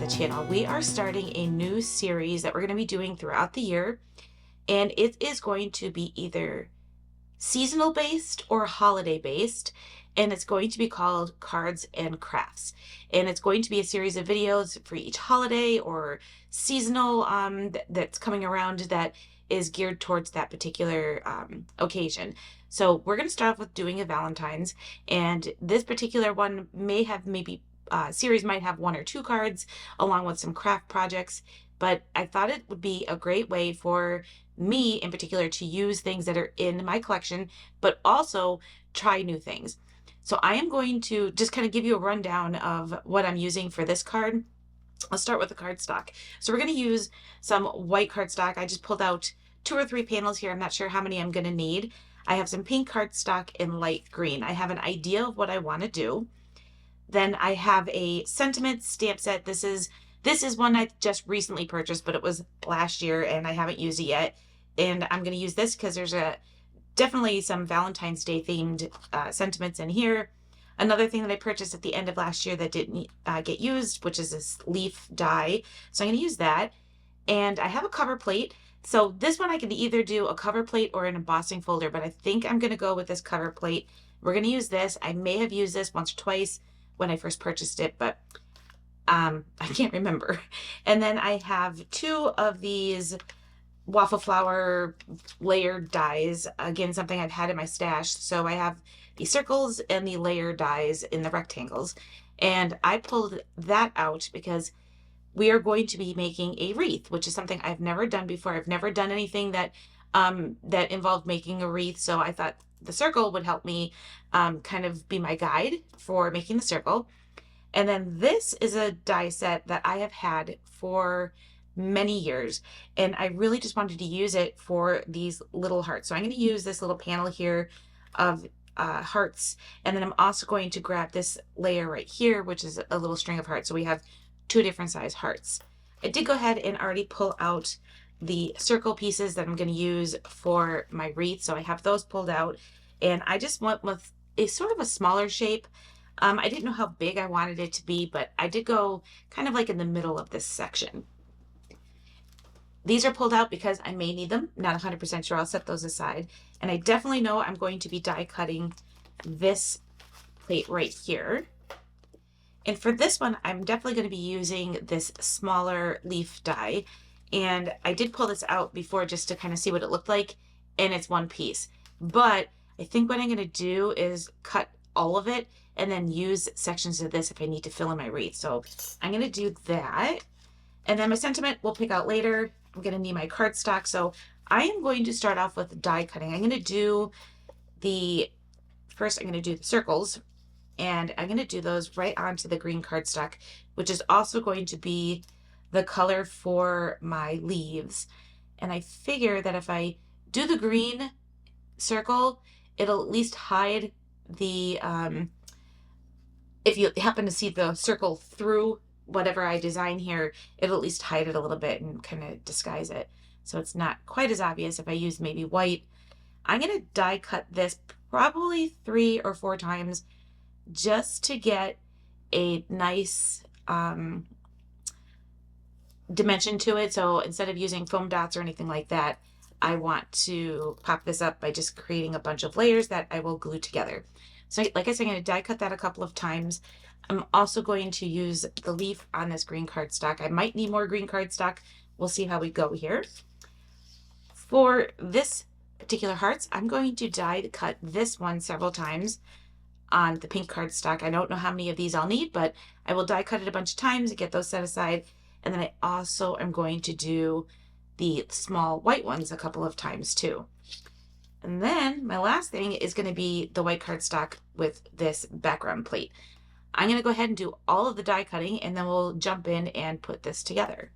the channel. We are starting a new series that we're going to be doing throughout the year, and it is going to be either seasonal based or holiday based, and it's going to be called Cards and Crafts. And it's going to be a series of videos for each holiday or seasonal that's coming around that is geared towards that particular occasion. So we're going to start off with doing a Valentine's, and this particular one may have maybe series might have 1 or 2 cards along with some craft projects, but I thought it would be a great way for me in particular to use things that are in my collection, but also try new things. So I am going to just kind of give you a rundown of what I'm using for this card. I'll start with the cardstock. So we're going to use some white cardstock. I just pulled out 2 or 3 panels here. I'm not sure how many I'm going to need. I have some pink cardstock in light green. I have an idea of what I want to do. Then I have a sentiment stamp set. This is one I just recently purchased, but it was last year and I haven't used it yet. And I'm going to use this because there's definitely some Valentine's Day themed sentiments in here. Another thing that I purchased at the end of last year that didn't get used, which is this leaf die. So I'm going to use that. And I have a cover plate. So this one I can either do a cover plate or an embossing folder, but I think I'm going to go with this cover plate. We're going to use this. I may have used this once or twice when I first purchased it, but I can't remember. And then I have 2 of these waffle flower layered dies. Again, something I've had in my stash. So I have the circles and the layered dies in the rectangles. And I pulled that out because we are going to be making a wreath, which is something I've never done before. I've never done anything that that involved making a wreath. So I thought the circle would help me kind of be my guide for making the circle. And then this is a die set that I have had for many years, and I really just wanted to use it for these little hearts. So I'm going to use this little panel here of hearts, and then I'm also going to grab this layer right here, which is a little string of hearts. So we have 2 different size hearts. I did go ahead and already pull out the circle pieces that I'm going to use for my wreath. So I have those pulled out, and I just went with a sort of a smaller shape. I didn't know how big I wanted it to be, but I did go kind of like in the middle of this section. These are pulled out because I may need them. Not 100% sure. I'll set those aside. And I definitely know I'm going to be die cutting this plate right here. And for this one, I'm definitely going to be using this smaller leaf die. And I did pull this out before just to kind of see what it looked like. And it's one piece. But I think what I'm going to do is cut all of it and then use sections of this if I need to fill in my wreath. So I'm going to do that. And then my sentiment we'll pick out later. I'm going to need my cardstock. So I am going to start off with die cutting. I'm going to do first I'm going to do the circles, and I'm going to do those right onto the green cardstock, which is also going to be the color for my leaves. And I figure that if I do the green circle, it'll at least hide the, if you happen to see the circle through whatever I design here, it'll at least hide it a little bit and kind of disguise it. So it's not quite as obvious if I use maybe white. I'm going to die cut this probably 3 or 4 times just to get a nice dimension to it. So instead of using foam dots or anything like that, I want to pop this up by just creating a bunch of layers that I will glue together. So like I said, I'm going to die cut that a couple of times. I'm also going to use the leaf on this green cardstock. I might need more green cardstock. We'll see how we go here. For this particular hearts, I'm going to die cut this one several times on the pink cardstock. I don't know how many of these I'll need, but I will die cut it a bunch of times to get those set aside. And then I also am going to do the small white ones a couple of times too. And then my last thing is going to be the white cardstock with this background plate. I'm going to go ahead and do all of the die cutting, and then we'll jump in and put this together.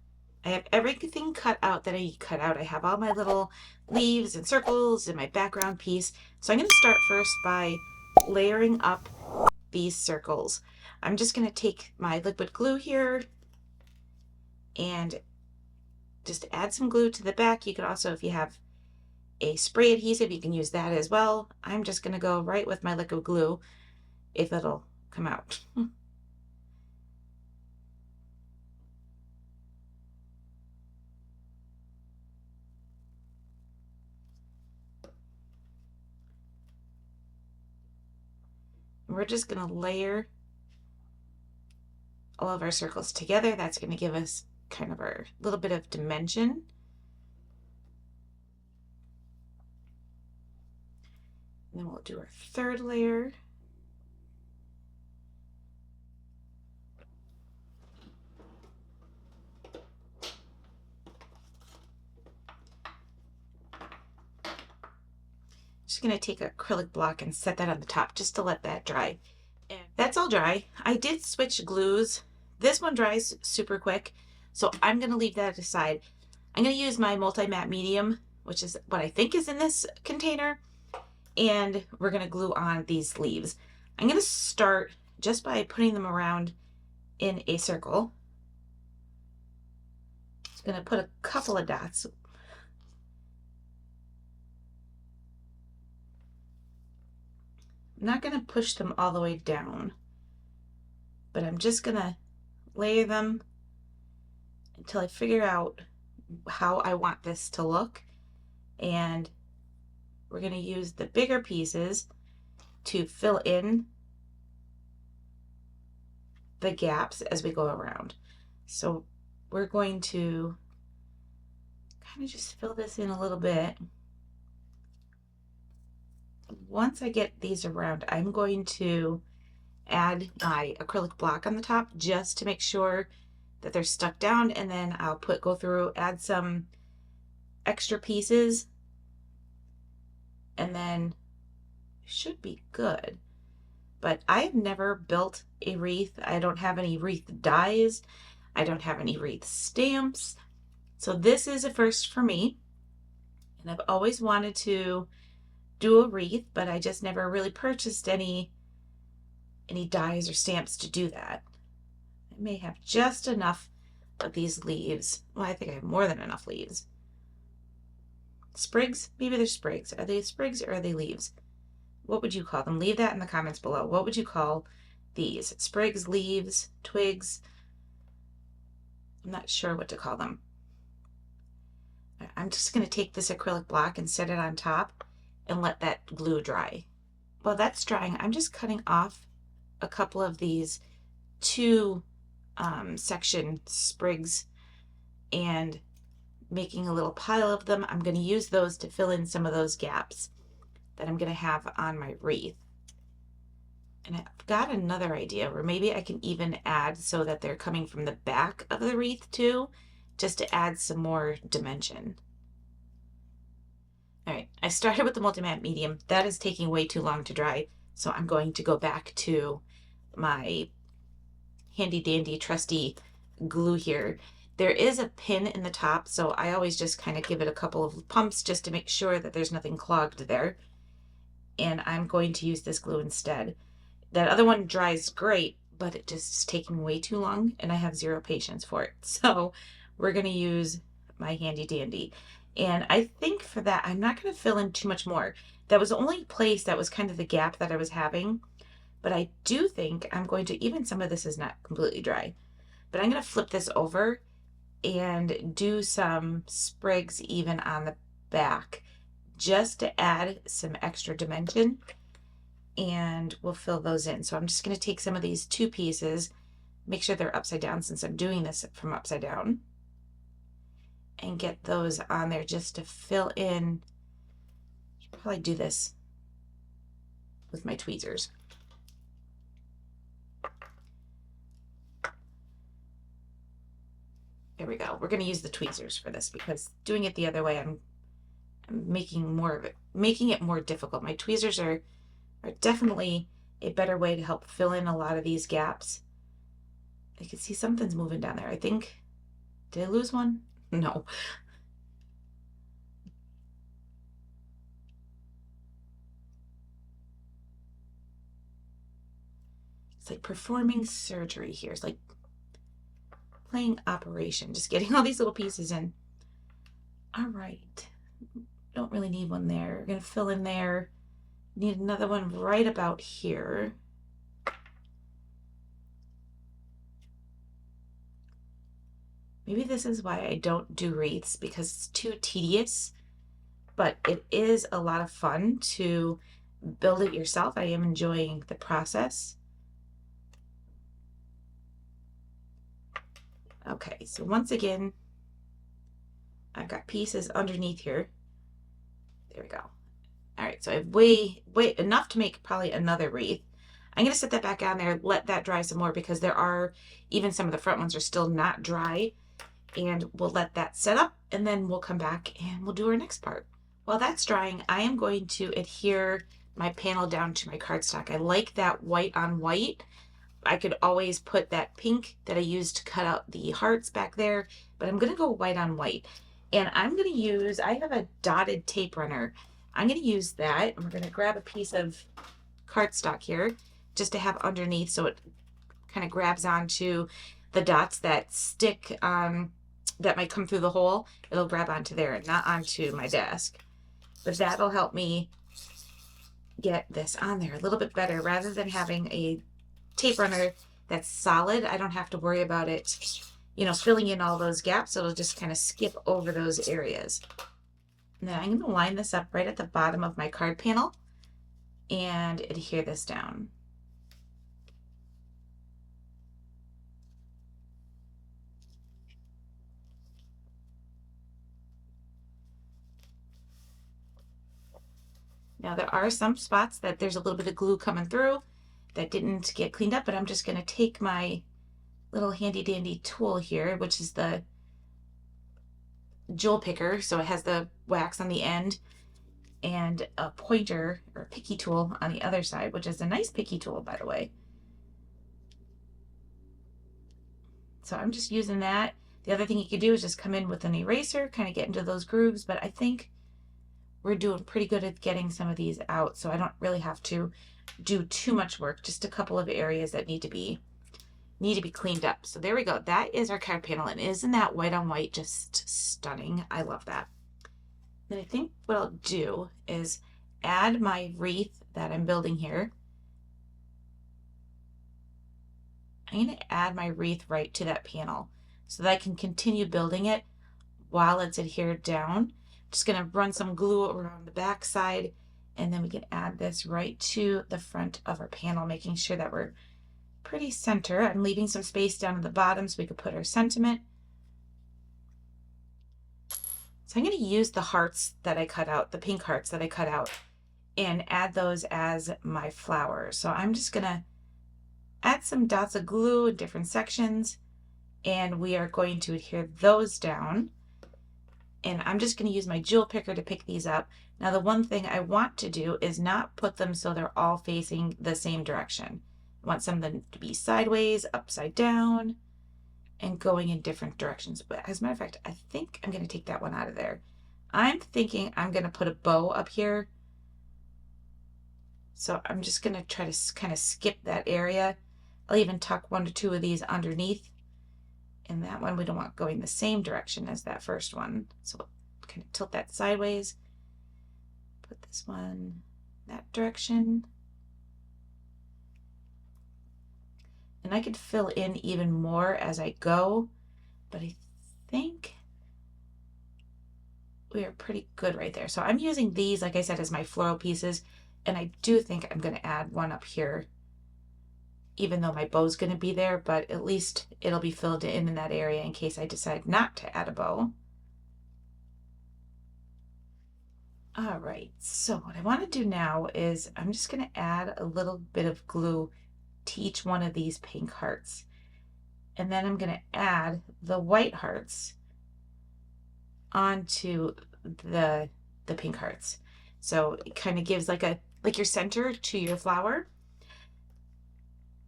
I have everything cut out that I cut out. I have all my little leaves and circles and my background piece. So I'm going to start first by layering up these circles. I'm just going to take my liquid glue here and just add some glue to the back. You could also, if you have a spray adhesive, you can use that as well. I'm just going to go right with my liquid glue if it'll come out. We're just going to layer all of our circles together. That's going to give us kind of our little bit of dimension. And then we'll do our third layer. Just going to take an acrylic block and set that on the top just to let that dry. And that's all dry. I did switch glues. This one dries super quick, so I'm going to leave that aside. I'm going to use my multi-matte medium, which is what I think is in this container, and we're going to glue on these leaves. I'm going to start just by putting them around in a circle. I'm going to put a couple of dots. I'm not going to push them all the way down, but I'm just going to layer them until I figure out how I want this to look. And we're going to use the bigger pieces to fill in the gaps as we go around. So we're going to kind of just fill this in a little bit. Once I get these around, I'm going to add my acrylic block on the top just to make sure that they're stuck down, and then I'll go through, add some extra pieces, and then it should be good. But I have never built a wreath. I don't have any wreath dies. I don't have any wreath stamps. So this is a first for me. And I've always wanted to do a wreath, but I just never really purchased any dies or stamps to do that. I may have just enough of these leaves. Well, I think I have more than enough leaves. Sprigs? Maybe they're sprigs. Are they sprigs or are they leaves? What would you call them? Leave that in the comments below. What would you call these? Sprigs, leaves, twigs? I'm not sure what to call them. I'm just going to take this acrylic block and set it on top and let that glue dry. While that's drying, I'm just cutting off a couple of these two section sprigs and making a little pile of them. I'm going to use those to fill in some of those gaps that I'm going to have on my wreath. And I've got another idea where maybe I can even add so that they're coming from the back of the wreath too, just to add some more dimension. All right, I started with the multi-matte medium. That is taking way too long to dry, so I'm going to go back to my handy dandy trusty glue here. There is a pin in the top, so I always just kind of give it a couple of pumps just to make sure that there's nothing clogged there. And I'm going to use this glue instead. That other one dries great, but it just is taking way too long and I have zero patience for it. So we're going to use my handy dandy. And I think for that, I'm not going to fill in too much more. That was the only place that was kind of the gap that I was having. But I do think I'm going to, even some of this is not completely dry, but I'm going to flip this over and do some sprigs even on the back just to add some extra dimension, and we'll fill those in. So I'm just going to take some of these two pieces, make sure they're upside down since I'm doing this from upside down, and get those on there just to fill in. I'll probably do this with my tweezers. There we go. We're going to use the tweezers for this because doing it the other way, I'm making more of it, making it more difficult. My tweezers are definitely a better way to help fill in a lot of these gaps. I can see something's moving down there. I think, did I lose one? No. It's like performing surgery here. It's like playing operation, just getting all these little pieces in. All right, don't really need one there. We're gonna fill in there. Need another one right about here. Maybe this is why I don't do wreaths, because it's too tedious, but it is a lot of fun to build it yourself. I am enjoying the process. Okay, so once again, I've got pieces underneath here. There we go. All right, so I have way enough to make probably another wreath. I'm going to set that back on there, let that dry some more, because there are, even some of the front ones are still not dry, and we'll let that set up, and then we'll come back and we'll do our next part. While that's drying, I am going to adhere my panel down to my cardstock. I like that white on white. I could always put that pink that I used to cut out the hearts back there, but I'm going to go white on white. And I'm going to use, I have a dotted tape runner. I'm going to use that, and we're going to grab a piece of cardstock here just to have underneath, so it kind of grabs onto the dots that stick, that might come through the hole. It'll grab onto there and not onto my desk. But that'll help me get this on there a little bit better. Rather than having a tape runner that's solid, I don't have to worry about it, you know, filling in all those gaps. It'll just kind of skip over those areas. Now I'm going to line this up right at the bottom of my card panel and adhere this down. Now there are some spots that there's a little bit of glue coming through that didn't get cleaned up, but I'm just going to take my little handy dandy tool here, which is the jewel picker, so it has the wax on the end, and a pointer or picky tool on the other side, which is a nice picky tool, by the way. So I'm just using that. The other thing you could do is just come in with an eraser, kind of get into those grooves, but I think we're doing pretty good at getting some of these out, so I don't really have to do too much work, just a couple of areas that need to be cleaned up. So there we go. That is our card panel, and isn't that white on white just stunning? I love that. Then I think what I'll do is add my wreath that I'm building here. I'm going to add my wreath right to that panel so that I can continue building it while it's adhered down. Just going to run some glue around the back side, and then we can add this right to the front of our panel, making sure that we're pretty center. I'm leaving some space down at the bottom so we could put our sentiment. So I'm going to use the hearts that I cut out, the pink hearts that I cut out, and add those as my flowers. So I'm just going to add some dots of glue in different sections, and we are going to adhere those down. And I'm just going to use my jewel picker to pick these up. Now the one thing I want to do is not put them so they're all facing the same direction. I want some of them to be sideways, upside down, and going in different directions. But as a matter of fact, I think I'm going to take that one out of there. I'm thinking I'm going to put a bow up here. So I'm just going to try to kind of skip that area. I'll even tuck one or two of these underneath. And that one we don't want going the same direction as that first one. So we'll kind of tilt that sideways. Put this one that direction. And I could fill in even more as I go, but I think we are pretty good right there. So I'm using these, like I said, as my floral pieces, and I do think I'm going to add one up here, even though my bow's going to be there, but at least it'll be filled in that area in case I decide not to add a bow. All right, so what I want to do now is I'm just going to add a little bit of glue to each one of these pink hearts. And then I'm going to add the white hearts onto the pink hearts. So it kind of gives like your center to your flower,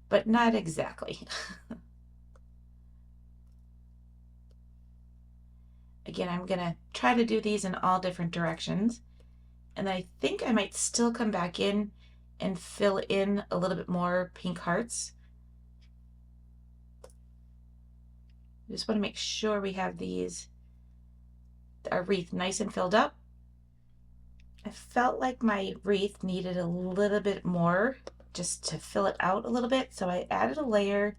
but not exactly. Again, I'm going to try to do these in all different directions. And I think I might still come back in and fill in a little bit more pink hearts. I just want to make sure we have our wreath nice and filled up. I felt like my wreath needed a little bit more just to fill it out a little bit. So I added a layer,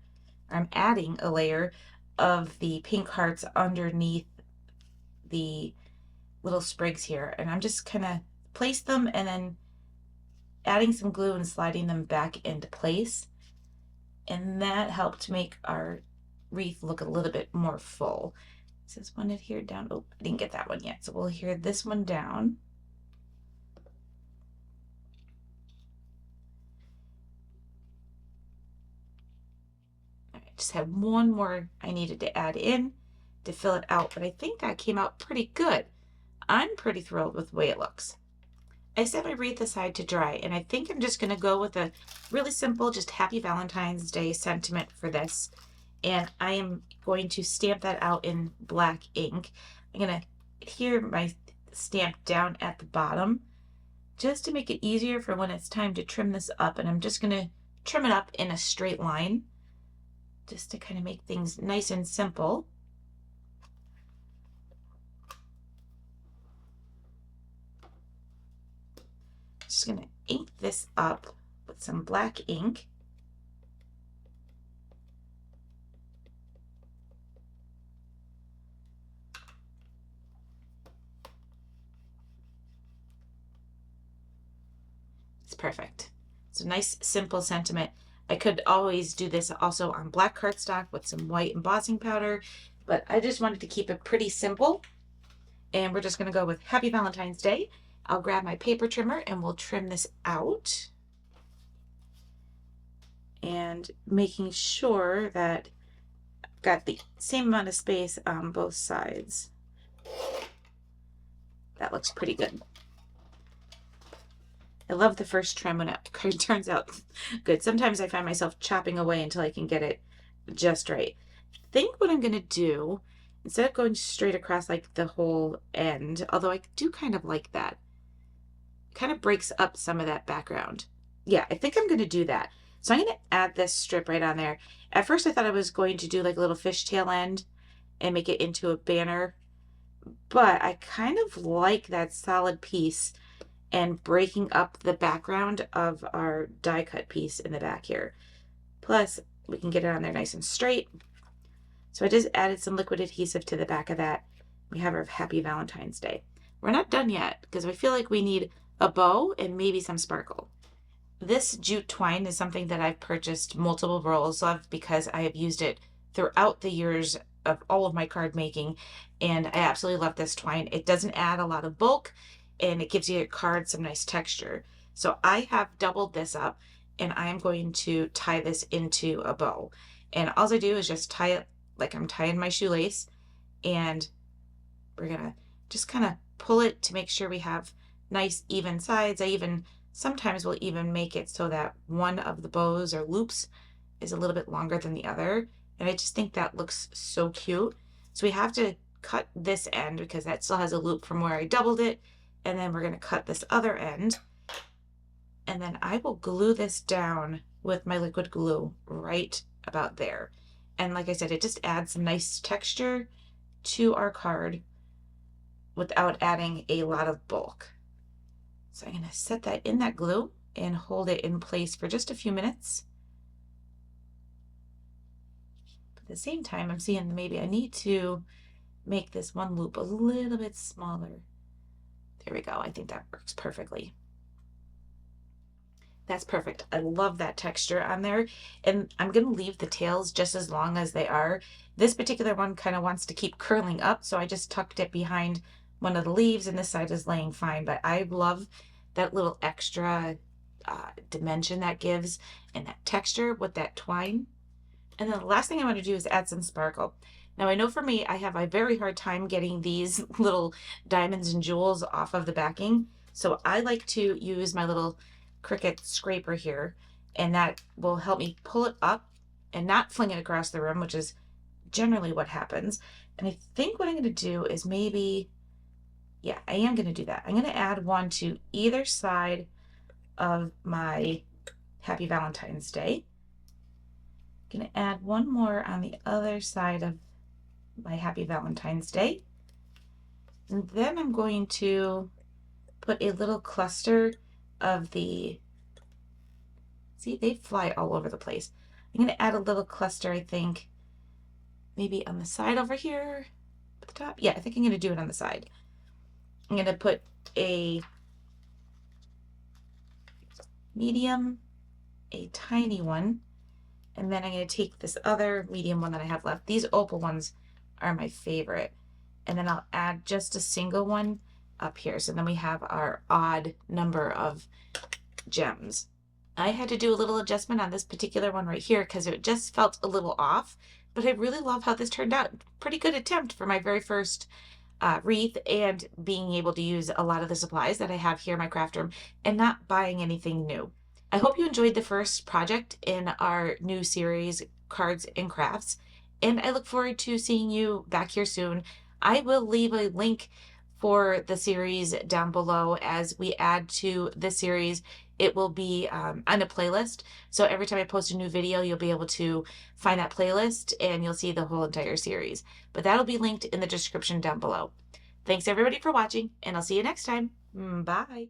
or I'm adding a layer of the pink hearts underneath the little sprigs here. And I'm just kind of place them and then adding some glue and sliding them back into place. And that helped make our wreath look a little bit more full. Is this one adhered down? Oh, I didn't get that one yet. So we'll adhere this one down. All right, just have one more I needed to add in to fill it out, but I think that came out pretty good. I'm pretty thrilled with the way it looks. I set my wreath aside to dry, and I think I'm just going to go with a really simple, just Happy Valentine's Day sentiment for this. And I am going to stamp that out in black ink. I'm going to adhere my stamp down at the bottom just to make it easier for when it's time to trim this up. And I'm just going to trim it up in a straight line just to kind of make things nice and simple. Just going to ink this up with some black ink. It's perfect. It's a nice, simple sentiment. I could always do this also on black cardstock with some white embossing powder, but I just wanted to keep it pretty simple. And we're just going to go with Happy Valentine's Day. I'll grab my paper trimmer and we'll trim this out. And making sure that I've got the same amount of space on both sides. That looks pretty good. I love the first trim when it turns out good. Sometimes I find myself chopping away until I can get it just right. I think what I'm going to do, instead of going straight across like the whole end, although I do kind of like that, kind of breaks up some of that background. Yeah, I think I'm going to do that. So I'm going to add this strip right on there. At first I thought I was going to do like a little fishtail end and make it into a banner, but I kind of like that solid piece and breaking up the background of our die cut piece in the back here. Plus we can get it on there nice and straight. So I just added some liquid adhesive to the back of that. We have our Happy Valentine's Day. We're not done yet because I feel like we need a bow and maybe some sparkle. This jute twine is something that I've purchased multiple rolls of because I have used it throughout the years of all of my card making, and I absolutely love this twine. It doesn't add a lot of bulk and it gives your card some nice texture. So I have doubled this up and I'm going to tie this into a bow. And all I do is just tie it like I'm tying my shoelace, and we're gonna just kind of pull it to make sure we have nice even sides. Sometimes will even make it so that one of the bows or loops is a little bit longer than the other. And I just think that looks so cute. So we have to cut this end because that still has a loop from where I doubled it. And then we're going to cut this other end. And then I will glue this down with my liquid glue right about there. And like I said, it just adds some nice texture to our card without adding a lot of bulk. So I'm going to set that in that glue and hold it in place for just a few minutes. But at the same time, I'm seeing maybe I need to make this one loop a little bit smaller. There we go. I think that works perfectly. That's perfect. I love that texture on there. And I'm going to leave the tails just as long as they are. This particular one kind of wants to keep curling up, so I just tucked it behind one of the leaves, and this side is laying fine. But I love that little extra dimension that gives and that texture with that twine. And then the last thing I want to do is add some sparkle. Now I know for me, I have a very hard time getting these little diamonds and jewels off of the backing. So I like to use my little Cricut scraper here, and that will help me pull it up and not fling it across the room, which is generally what happens. And I think what I'm going to do is maybe, yeah, I am going to do that. I'm going to add one to either side of my Happy Valentine's Day. I'm going to add one more on the other side of my Happy Valentine's Day. And then I'm going to put a little cluster of the, see, they fly all over the place. I'm going to add a little cluster, I think, maybe on the side over here at the top. Yeah, I think I'm going to do it on the side. I'm going to put a medium, a tiny one, and then I'm going to take this other medium one that I have left. These opal ones are my favorite. And then I'll add just a single one up here. So then we have our odd number of gems. I had to do a little adjustment on this particular one right here because it just felt a little off, but I really love how this turned out. Pretty good attempt for my very first wreath, and being able to use a lot of the supplies that I have here in my craft room and not buying anything new. I hope you enjoyed the first project in our new series, Cards and Crafts, and I look forward to seeing you back here soon. I will leave a link for the series down below as we add to this series. It will be on a playlist. So every time I post a new video, you'll be able to find that playlist and you'll see the whole entire series. But that'll be linked in the description down below. Thanks everybody for watching, and I'll see you next time. Bye.